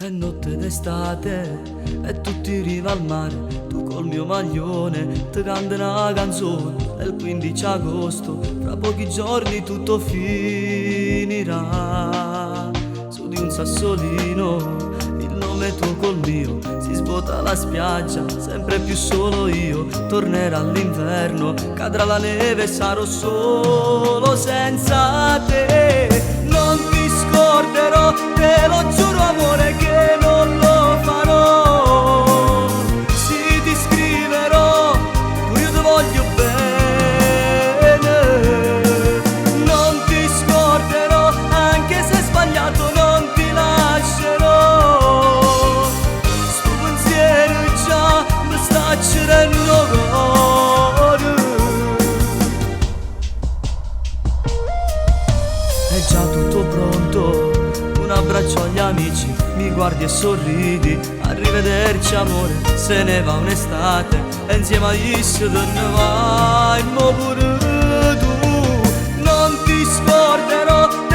È notte d'estate e tu ti riva al mare, tu col mio maglione ti canti una canzone. È il 15 agosto, fra pochi giorni tutto finirà. Su di un sassolino, il nome tuo col mio, si svuota la spiaggia, sempre più solo io. Tornerà l'inverno, cadrà la neve, sarò solo senza te. Non ti scorderò, te lo giuro amore che non lo farò. Sì, ti scriverò, pure io ti voglio bene. Non ti scorderò, anche se hai sbagliato non ti lascerò. Sto pensiero già mi sta accendendo cuore. È già tutto pronto, un abbraccio agli amici, mi guardi e sorridi. Arrivederci amore, se ne va un'estate e insieme agli se ne vai, mo pure tu. Non ti scorderò,